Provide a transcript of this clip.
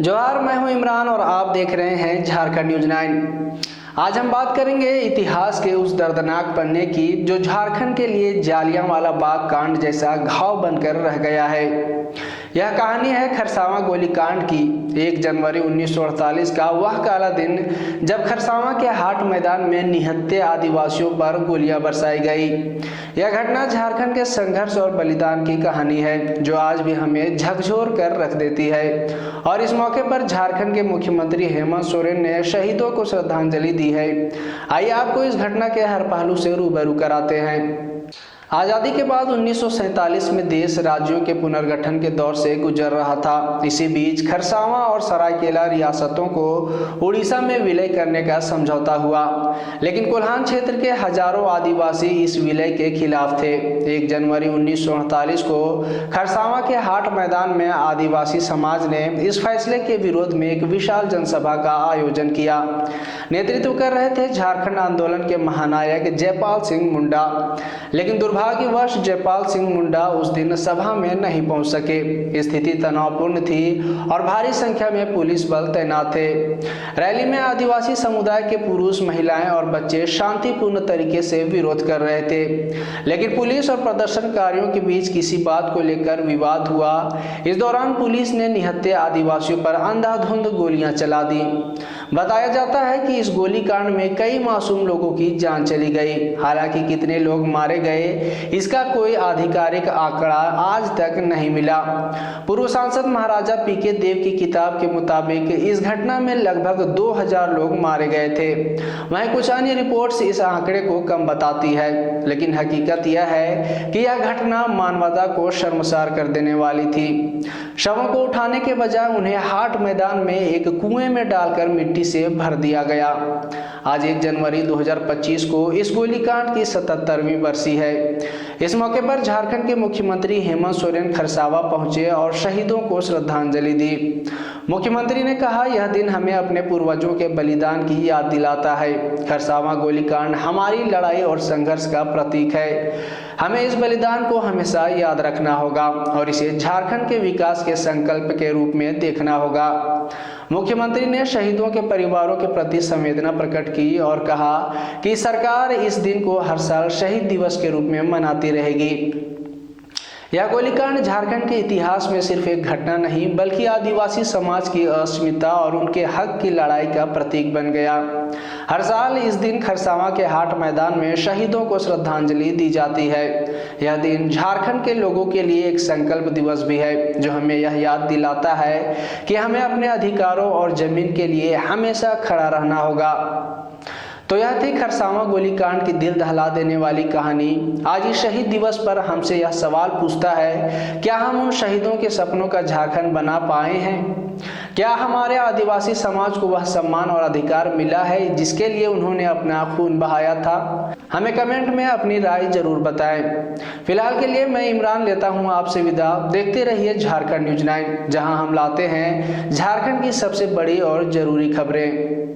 जोहार, मैं हूं इमरान और आप देख रहे हैं झारखंड न्यूज 9। आज हम बात करेंगे इतिहास के उस दर्दनाक पन्ने की जो झारखंड के लिए जालियांवाला बाग कांड जैसा घाव बनकर रह गया है। यह कहानी है खरसावां गोलीकांड की। 1 जनवरी 1948 का वह काला दिन जब खरसावां के हाट मैदान में निहत्थे आदिवासियों पर गोलियां बरसाई गई। यह घटना झारखंड के संघर्ष और बलिदान की कहानी है जो आज भी हमें झकझोर कर रख देती है। और इस मौके पर झारखंड के मुख्यमंत्री हेमंत सोरेन ने शहीदों को श्रद्धांजलि दी है। आइए आपको इस घटना के हर पहलू से रूबरू कराते हैं। आज़ादी के बाद 1947 में देश राज्यों के पुनर्गठन के दौर से गुजर रहा था। इसी बीच खरसावां और सरायकेला रियासतों को उड़ीसा में विलय करने का समझौता हुआ, लेकिन कोल्हान क्षेत्र के हजारों आदिवासी इस विलय के खिलाफ थे। 1 जनवरी 1948 को खरसावां के हाट मैदान में आदिवासी समाज ने इस फैसले के विरोध में एक विशाल जनसभा का आयोजन किया। नेतृत्व कर रहे थे झारखंड आंदोलन के महानायक जयपाल सिंह मुंडा, लेकिन दुर्भाग्यवश जयपाल सिंह मुंडा उस दिन सभा में नहीं पहुंच सके। स्थिति तनावपूर्ण थी और भारी संख्या में पुलिस बल तैनात थे। रैली में आदिवासी समुदाय के पुरुष, महिलाएं और बच्चे शांतिपूर्ण तरीके से विरोध कर रहे थे, लेकिन पुलिस और प्रदर्शनकारियों के बीच किसी बात को लेकर विवाद हुआ। इस दौरान पुलिस ने निहत्थे आदिवासियों पर अंधाधुंध गोलियां चला दी। बताया जाता है कि इस गोलीकांड में कई मासूम लोगों की जान चली गई। हालांकि कितने लोग मारे गए इसका कोई आधिकारिक आंकड़ा आज तक नहीं मिला। पूर्व सांसद महाराजा पीके देव की किताब के मुताबिक इस घटना में लगभग 2000 लोग मारे गए थे। वहीं कुछ अन्य रिपोर्ट्स इस आंकड़े को कम बताती है, लेकिन हकीकत यह है कि यह घटना मानवता को शर्मसार कर देने वाली थी। शवों को उठाने के बजाय उन्हें हाट मैदान में एक कुएं में डालकर मिट्टी से भर दिया गया। आज 1 जनवरी 2025 को इस गोलीकांड की 77वीं बरसी है। इस मौके पर झारखंड के मुख्यमंत्री हेमंत सोरेन खरसावां पहुंचे और शहीदों को श्रद्धांजलि दी। मुख्यमंत्री ने कहा, यह दिन हमें अपने पूर्वजों के बलिदान की याद दिलाता है। खरसावां गोलीकांड हमारी लड़ाई और संघर्ष का प्रतीक है। हमें इस बलिदान को हमेशा याद रखना होगा और इसे झारखंड के विकास के संकल्प के रूप में देखना होगा। मुख्यमंत्री ने शहीदों के परिवारों के प्रति संवेदना प्रकट की और कहा कि सरकार इस दिन को हर साल शहीद दिवस के रूप में मनाती रहेगी। यह गोलीकांड झारखंड के इतिहास में सिर्फ एक घटना नहीं बल्कि आदिवासी समाज की अस्मिता और उनके हक की लड़ाई का प्रतीक बन गया। हर साल इस दिन खरसावां के हाट मैदान में शहीदों को श्रद्धांजलि दी जाती है। यह दिन झारखंड के लोगों के लिए एक संकल्प दिवस भी है जो हमें यह याद दिलाता है कि हमें अपने अधिकारों और जमीन के लिए हमेशा खड़ा रहना होगा। तो यह थी खरसावां गोलीकांड की दिल दहला देने वाली कहानी। आज इस शहीद दिवस पर हमसे यह सवाल पूछता है, क्या हम उन शहीदों के सपनों का झारखंड बना पाए हैं? क्या हमारे आदिवासी समाज को वह सम्मान और अधिकार मिला है जिसके लिए उन्होंने अपना खून बहाया था? हमें कमेंट में अपनी राय जरूर बताएं। फिलहाल के लिए मैं इमरान लेता हूं आपसे विदा। देखते रहिए झारखंड न्यूज 9, जहां हम लाते हैं झारखंड की सबसे बड़ी और जरूरी खबरें।